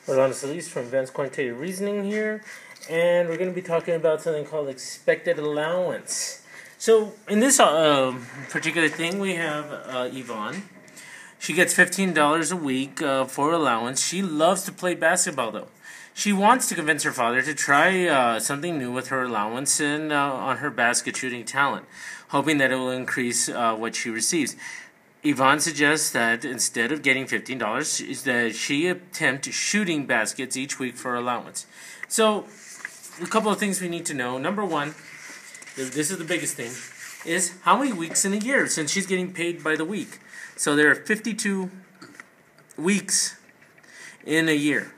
Orlando Solis from Advanced Quantitative Reasoning here, and we're going to be talking about something called expected allowance. So in this particular thing, we have Yvonne. She gets $15 a week for allowance. She loves to play basketball, though. She wants to convince her father to try something new with her allowance and on her basket shooting talent, hoping that it will increase what she receives. Yvonne suggests that instead of getting $15, is that she attempt shooting baskets each week for allowance. So, a couple of things we need to know. Number one, this is the biggest thing, is how many weeks in a year, since she's getting paid by the week. So there are 52 weeks in a year.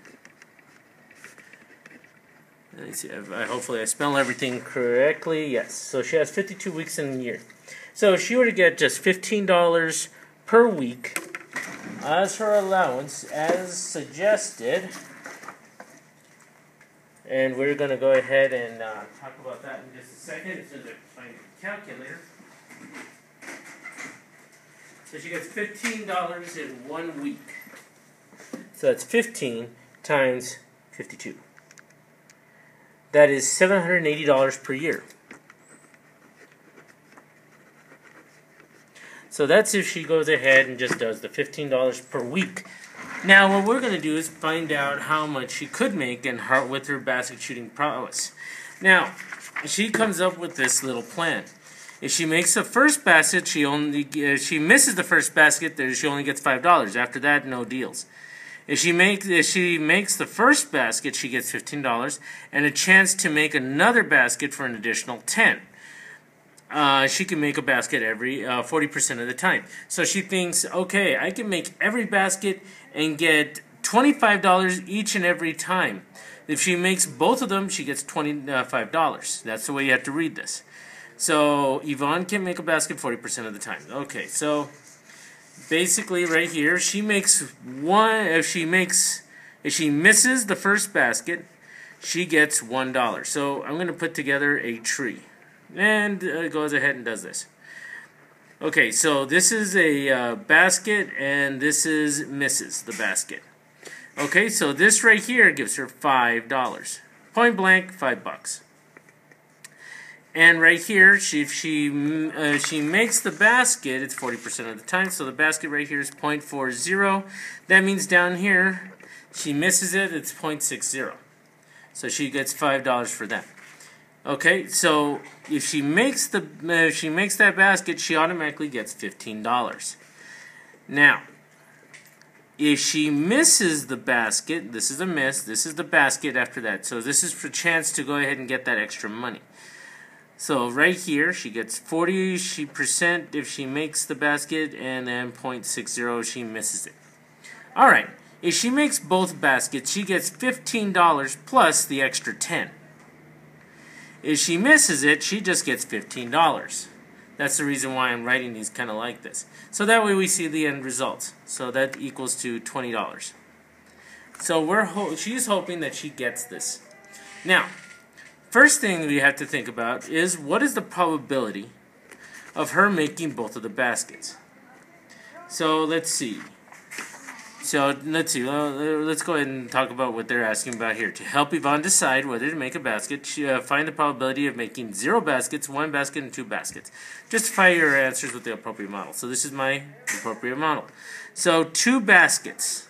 Let me see, hopefully I spell everything correctly. Yes, so she has 52 weeks in a year. So if she were to get just $15 per week as her allowance, as suggested, and we're going to go ahead and talk about that in just a second as soon as I find a calculator. So she gets $15 in 1 week. So that's 15 times 52. That is $780 per year. So that's if she goes ahead and just does the $15 per week. Now what we're going to do is find out how much she could make with her basket shooting prowess. Now, she comes up with this little plan. If she makes the first basket, if she misses the first basket, she only gets $5. After that, no deals. If she makes the first basket, she gets $15 and a chance to make another basket for an additional $10. She can make a basket every 40% of the time. So she thinks, okay, I can make every basket and get $25 each and every time. If she makes both of them, she gets $25. That's the way you have to read this. So Yvonne can make a basket 40% of the time. Okay, so basically right here, she makes one. If she misses the first basket, she gets $1. So I'm going to put together a tree. And goes ahead and does this. Okay, so this is a basket, and this is misses the basket. Okay, so this right here gives her $5. Point blank, $5. And right here, if she makes the basket, it's 40% of the time. So the basket right here is 0.40. That means down here, she misses it, it's 0.60. So she gets $5 for that. Okay, so if she makes that basket, she automatically gets $15. Now, if she misses the basket, this is a miss, this is the basket after that. So this is for a chance to go ahead and get that extra money. So right here, she gets 40% if she makes the basket, and then 0.60 if she misses it. Alright, if she makes both baskets, she gets $15 plus the extra $10. If she misses it, she just gets $15. That's the reason why I'm writing these kind of like this. So that way we see the end results. So that equals to $20. So she's hoping that she gets this. Now, first thing we have to think about is what is the probability of her making both of the baskets. So let's see. Let's go ahead and talk about what they're asking about here. To help Yvonne decide whether to make a basket, find the probability of making 0 baskets, 1 basket, and 2 baskets. Justify your answers with the appropriate model. So this is my appropriate model. So 2 baskets.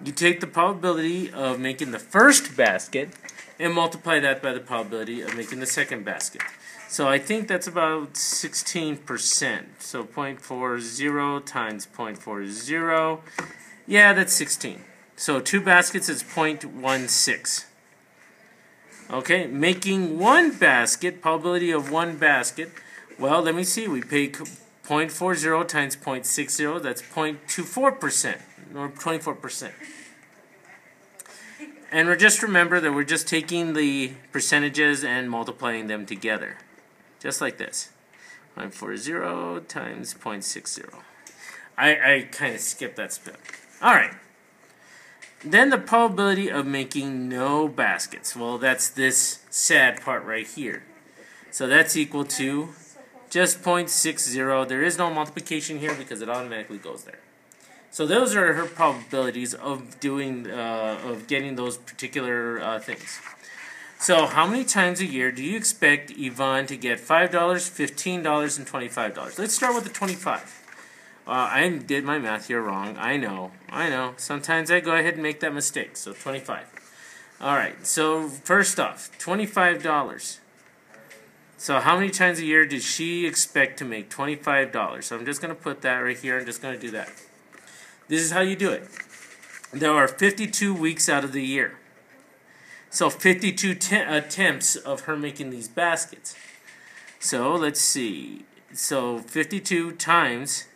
You take the probability of making the first basket and multiply that by the probability of making the second basket. So I think that's about 16%. So 0.40 times 0.40. Yeah, that's 16. So 2 baskets is 0.16. Okay, making 1 basket, probability of 1 basket. Well, let me see. We take 0.40 times 0.60. That's 0.24%, or 24%. And just remember that we're just taking the percentages and multiplying them together. Just like this. 0.40 times 0.60. I kind of skipped that step. Alright. Then the probability of making no baskets. Well, that's this sad part right here. So that's equal to just 0.60. There is no multiplication here because it automatically goes there. So those are her probabilities of getting those particular things. So how many times a year do you expect Yvonne to get $5, $15, and $25? Let's start with the 25. I did my math here wrong. I know. Sometimes I go ahead and make that mistake. So 25. All right. So first off, $25. So how many times a year did she expect to make $25? So I'm just going to put that right here. I'm just going to do that. This is how you do it. There are 52 weeks out of the year. So 52 attempts of her making these baskets. So let's see. So 52 times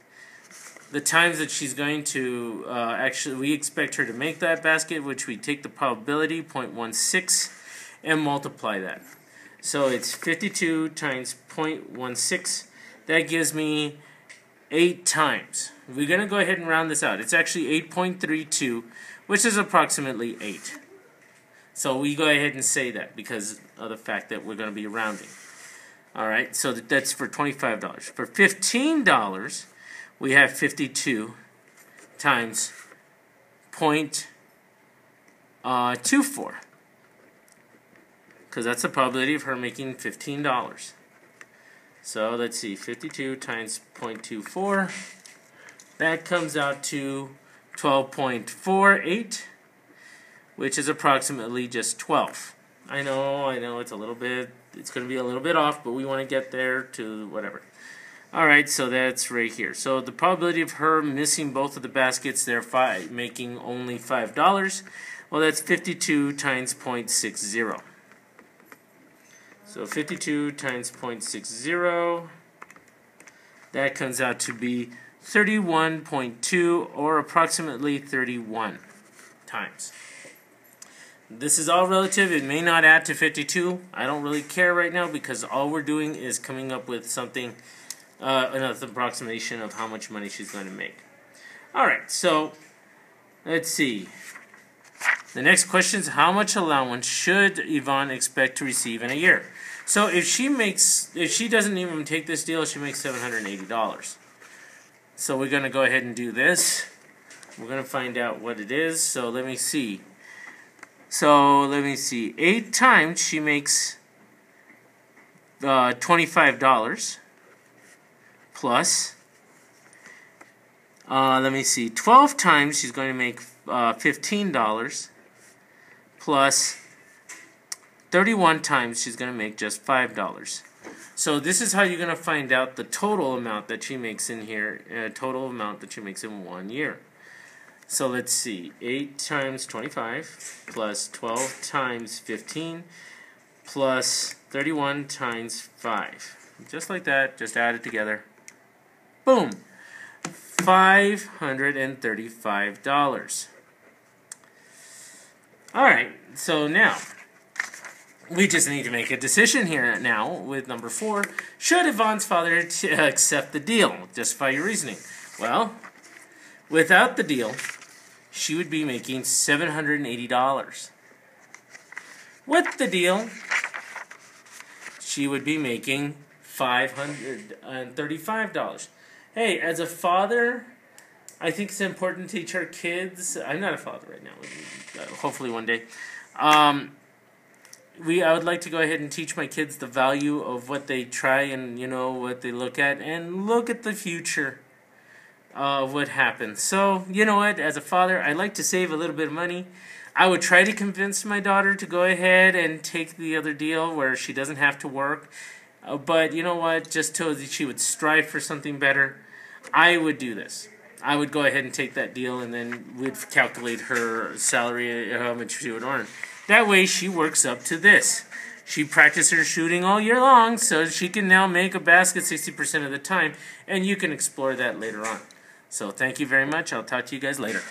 the times that she's going to actually, we expect her to make that basket, which we take the probability, 0.16, and multiply that. So it's 52 times 0.16. That gives me 8 times. We're going to go ahead and round this out. It's actually 8.32, which is approximately 8. So we go ahead and say that because of the fact that we're going to be rounding. Alright, so that's for $25. For $15, we have 52 times 0.24. Because that's the probability of her making $15. So let's see, 52 times 0.24. That comes out to 12.48, which is approximately just 12. I know, it's a little bit, it's going to be a little bit off, but we want to get there to whatever. Alright, so that's right here. So the probability of her missing both of the baskets, making only $5, well, that's 52 times 0.60. So 52 times 0.60, that comes out to be 31.2, or approximately 31 times. This is all relative. It may not add to 52. I don't really care right now because all we're doing is coming up with something, an approximation of how much money she's going to make. Alright, so let's see. The next question is, how much allowance should Yvonne expect to receive in a year? So if she doesn't even take this deal, she makes $780. So we're going to go ahead and do this. We're going to find out what it is. So let me see. 8 times she makes $25 plus, 12 times she's going to make $15 plus 31 times she's going to make just $5. So this is how you're going to find out the total amount that she makes in here, total amount that she makes in 1 year. So let's see, 8 times 25 plus 12 times 15 plus 31 times 5. Just like that, just add it together. Boom! $535. Alright, so now we just need to make a decision here now with number 4. Should Yvonne's father accept the deal? Justify your reasoning. Well, without the deal, she would be making $780. With the deal, she would be making $535. Hey, as a father, I think it's important to teach our kids. I'm not a father right now. Hopefully one day. I would like to go ahead and teach my kids the value of what they try and, what they look at, and look at the future of what happens. So, you know what, as a father, I like to save a little bit of money. I would try to convince my daughter to go ahead and take the other deal where she doesn't have to work. But you know what, just so that she would strive for something better, I would do this. I would go ahead and take that deal, and then we'd calculate her salary, how much she would earn. That way she works up to this. She practices shooting all year long, so she can now make a basket 60% of the time, and you can explore that later on. So thank you very much. I'll talk to you guys later.